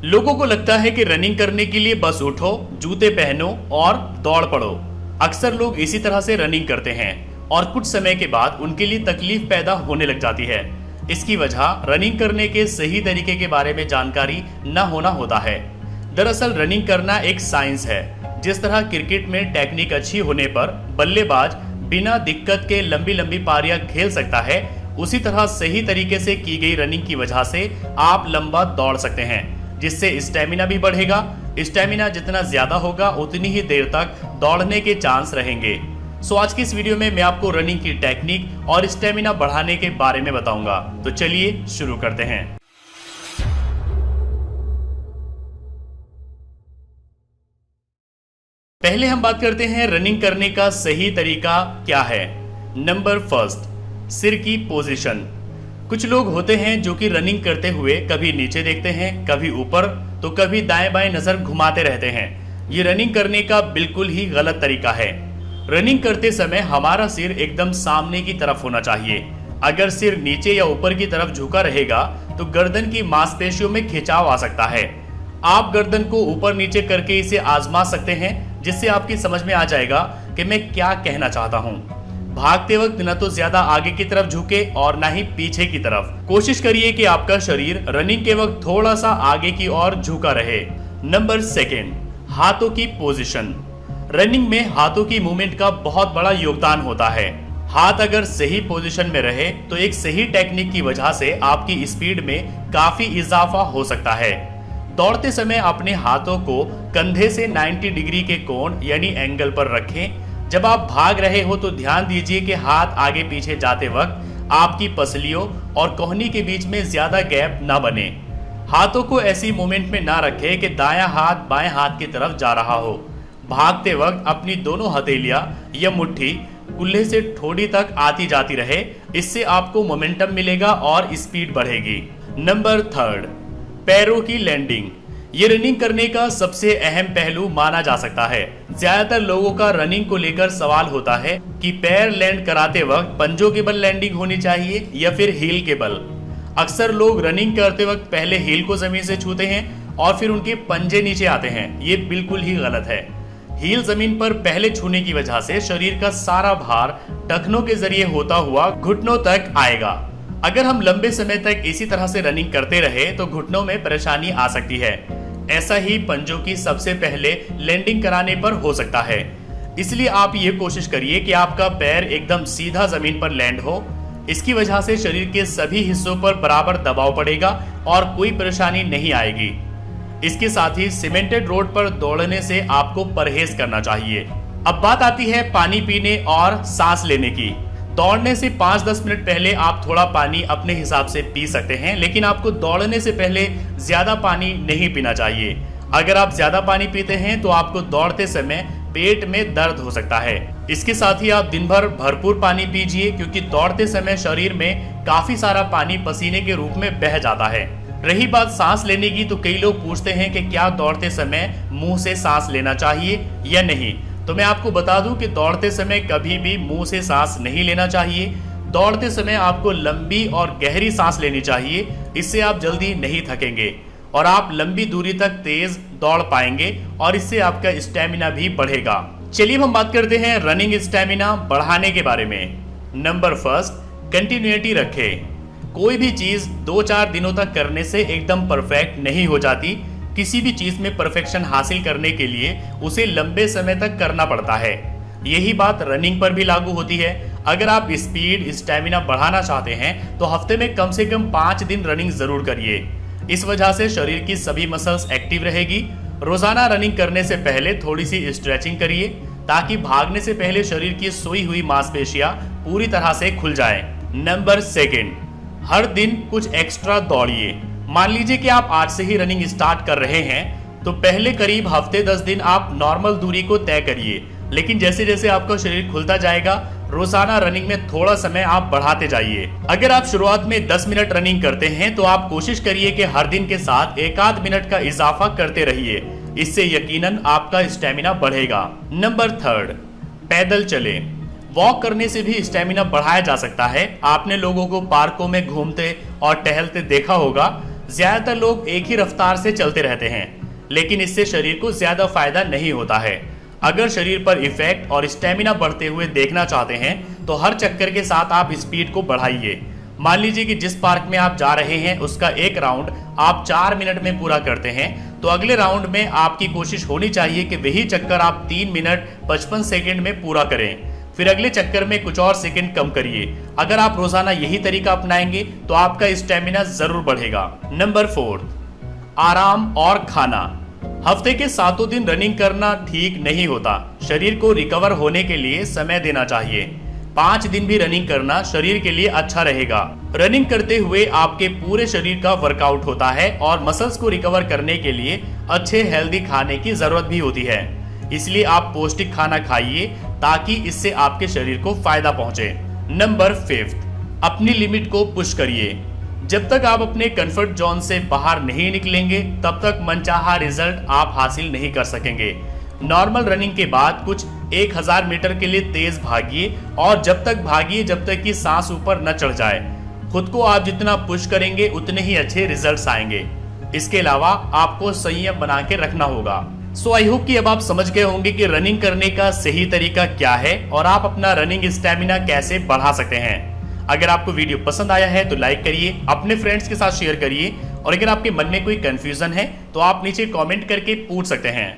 लोगों को लगता है कि रनिंग करने के लिए बस उठो, जूते पहनो और दौड़ पड़ो। अक्सर लोग इसी तरह से रनिंग करते हैं और कुछ समय के बाद उनके लिए तकलीफ पैदा होने लग जाती है। इसकी वजह रनिंग करने के सही तरीके के बारे में जानकारी न होना होता है। दरअसल रनिंग करना एक साइंस है। जिस तरह क्रिकेट में टेक्निक अच्छी होने पर बल्लेबाज बिना दिक्कत के लंबी लंबी पारियां खेल सकता है, उसी तरह सही तरीके से की गई रनिंग की वजह से आप लंबा दौड़ सकते हैं, जिससे स्टेमिना भी बढ़ेगा। स्टेमिना जितना ज्यादा होगा उतनी ही देर तक दौड़ने के चांस रहेंगे। सो आज की इस वीडियो में मैं आपको रनिंग की टेक्निक और स्टेमिना बढ़ाने के बारे में बताऊंगा। तो चलिए शुरू करते हैं। पहले हम बात करते हैं रनिंग करने का सही तरीका क्या है। नंबर फर्स्ट, सिर की पोजीशन। कुछ लोग होते हैं जो कि रनिंग करते हुए कभी नीचे देखते हैं, कभी ऊपर, तो कभी दाएं बाएं नजर घुमाते रहते हैं। ये रनिंग करने का बिल्कुल ही गलत तरीका है। रनिंग करते समय हमारा सिर एकदम सामने की तरफ होना चाहिए। अगर सिर नीचे या ऊपर की तरफ झुका रहेगा तो गर्दन की मांसपेशियों में खिंचाव आ सकता है। आप गर्दन को ऊपर नीचे करके इसे आजमा सकते हैं, जिससे आपकी समझ में आ जाएगा कि मैं क्या कहना चाहता हूँ। भागते वक्त न तो ज्यादा आगे की तरफ झुके और न ही पीछे की तरफ। कोशिश करिए कि आपका शरीर रनिंग के वक्त थोड़ा सा आगे की ओर झुका रहे। नंबर सेकेंड, हाथों की पोजीशन। रनिंग में हाथों की मूवमेंट का बहुत बड़ा योगदान होता है। हाथ अगर सही पोजीशन में रहे तो एक सही टेक्निक की वजह से आपकी स्पीड में काफी इजाफा हो सकता है। दौड़ते समय अपने हाथों को कंधे से 90 डिग्री के कोण यानी एंगल पर रखें। जब आप भाग रहे हो तो ध्यान दीजिए कि हाथ आगे पीछे जाते वक्त आपकी पसलियों और कोहनी के बीच में ज्यादा गैप ना बने। हाथों को ऐसी मूवमेंट में ना रखें कि दायां हाथ बाएं हाथ की तरफ जा रहा हो। भागते वक्त अपनी दोनों हथेलियां या मुट्ठी कुल्हे से ठोड़ी तक आती जाती रहे। इससे आपको मोमेंटम मिलेगा और स्पीड बढ़ेगी। नंबर थर्ड, पैरों की लैंडिंग। ये रनिंग करने का सबसे अहम पहलू माना जा सकता है। ज्यादातर लोगों का रनिंग को लेकर सवाल होता है कि पैर लैंड कराते वक्त पंजों के बल लैंडिंग होनी चाहिए या फिर हील के बल। अक्सर लोग रनिंग करते वक्त पहले हील को जमीन से छूते हैं और फिर उनके पंजे नीचे आते हैं। ये बिल्कुल ही गलत है। हील जमीन पर पहले छूने की वजह से शरीर का सारा भार टखनों के जरिए होता हुआ घुटनों तक आएगा। अगर हम लंबे समय तक इसी तरह से रनिंग करते रहे तो घुटनों में परेशानी आ सकती है। ऐसा ही पंजों की सबसे पहले लैंडिंग कराने पर हो सकता है। इसलिए आप ये कोशिश करिए कि आपका पैर एकदम सीधा जमीन पर लैंड हो। इसकी वजह से शरीर के सभी हिस्सों पर बराबर दबाव पड़ेगा और कोई परेशानी नहीं आएगी। इसके साथ ही सीमेंटेड रोड पर दौड़ने से आपको परहेज करना चाहिए। अब बात आती है पानी पीने और सांस लेने की। दौड़ने से 5-10 मिनट पहले आप थोड़ा पानी अपने हिसाब से पी सकते हैं, लेकिन आपको दौड़ने से पहले ज्यादा पानी नहीं पीना चाहिए। अगर आप ज्यादा पानी पीते हैं तो आपको दौड़ते समय पेट में दर्द हो सकता है। इसके साथ ही आप दिन भर भरपूर पानी पीजिए, क्योंकि दौड़ते समय शरीर में काफी सारा पानी पसीने के रूप में बह जाता है। रही बात सांस लेने की, तो कई लोग पूछते हैं कि क्या दौड़ते समय मुंह से सांस लेना चाहिए या नहीं। तो मैं आपको बता दूं कि दौड़ते समय कभी भी मुंह से सांस नहीं लेना चाहिए। दौड़ते समय आपको लंबी और गहरी सांस लेनी चाहिए। इससे आप जल्दी नहीं थकेंगे और आप लंबी दूरी तक तेज दौड़ पाएंगे और इससे आपका स्टेमिना भी बढ़ेगा। चलिए हम बात करते हैं रनिंग स्टेमिना बढ़ाने के बारे में। नंबर फर्स्ट, कंटिन्यूटी रखें। कोई भी चीज 2-4 दिनों तक करने से एकदम परफेक्ट नहीं हो जाती। किसी भी चीज में परफेक्शन हासिल करने के लिए उसे लंबे समय तक करना पड़ता है। यही बात रनिंग पर भी लागू होती है। अगर आप स्पीड स्टेमिना बढ़ाना चाहते हैं तो हफ्ते में कम से कम 5 दिन रनिंग जरूर करिए। इस वजह से शरीर की सभी मसल्स एक्टिव रहेगी। रोजाना रनिंग करने से पहले थोड़ी सी स्ट्रेचिंग करिए, ताकि भागने से पहले शरीर की सोई हुई मांसपेशियां पूरी तरह से खुल जाए। नंबर सेकेंड, हर दिन कुछ एक्स्ट्रा दौड़िए। मान लीजिए कि आप आज से ही रनिंग स्टार्ट कर रहे हैं, तो पहले करीब हफ्ते 10 दिन आप नॉर्मल दूरी को तय करिए, लेकिन जैसे जैसे आपका शरीर खुलता जाएगा रोजाना रनिंग में थोड़ा समय आप बढ़ाते जाइए। अगर आप शुरुआत में 10 मिनट रनिंग करते हैं तो आप कोशिश करिए कि हर दिन के साथ 1-8 मिनट का इजाफा करते रहिए। इससे यकीनन आपका स्टेमिना बढ़ेगा। नंबर थर्ड, पैदल चले। वॉक करने से भी स्टेमिना बढ़ाया जा सकता है। आपने लोगों को पार्कों में घूमते और टहलते देखा होगा। ज्यादातर लोग एक ही रफ्तार से चलते रहते हैं, लेकिन इससे शरीर को ज्यादा फायदा नहीं होता है। अगर शरीर पर इफेक्ट और स्टेमिना बढ़ते हुए देखना चाहते हैं तो हर चक्कर के साथ आप स्पीड को बढ़ाइए। मान लीजिए कि जिस पार्क में आप जा रहे हैं उसका एक राउंड आप 4 मिनट में पूरा करते हैं, तो अगले राउंड में आपकी कोशिश होनी चाहिए कि वही चक्कर आप 3 मिनट 55 सेकंड में पूरा करें। फिर अगले चक्कर में कुछ और सेकंड कम करिए। अगर आप रोजाना यही तरीका अपनाएंगे तो आपका स्टेमिना जरूर बढ़ेगा। नंबर 4, आराम और खाना। हफ्ते के 7 दिन रनिंग करना ठीक नहीं होता। शरीर को रिकवर होने के लिए समय देना चाहिए। 5 दिन भी रनिंग करना शरीर के लिए अच्छा रहेगा। रनिंग करते हुए आपके पूरे शरीर का वर्कआउट होता है और मसल्स को रिकवर करने के लिए अच्छे हेल्दी खाने की जरूरत भी होती है। इसलिए आप पौष्टिक खाना खाइए ताकि इससे आपके शरीर को फायदा पहुंचे। नंबर 5, अपनी लिमिट को पुश करिए। जब तक आप अपने कंफर्ट जोन से बाहर नहीं निकलेंगे तब तक मनचाहा रिजल्ट आप हासिल नहीं कर सकेंगे। नॉर्मल रनिंग के बाद कुछ 1000 मीटर के लिए तेज भागिए और जब तक भागिए जब तक कि सांस ऊपर न चढ़ जाए। खुद को आप जितना पुश करेंगे उतने ही अच्छे रिजल्ट्स आएंगे। इसके अलावा आपको संयम बना के रखना होगा। सो आई होप कि अब आप समझ गए होंगे कि रनिंग करने का सही तरीका क्या है और आप अपना रनिंग स्टेमिना कैसे बढ़ा सकते हैं। अगर आपको वीडियो पसंद आया है तो लाइक करिए, अपने फ्रेंड्स के साथ शेयर करिए और अगर आपके मन में कोई कंफ्यूजन है तो आप नीचे कमेंट करके पूछ सकते हैं।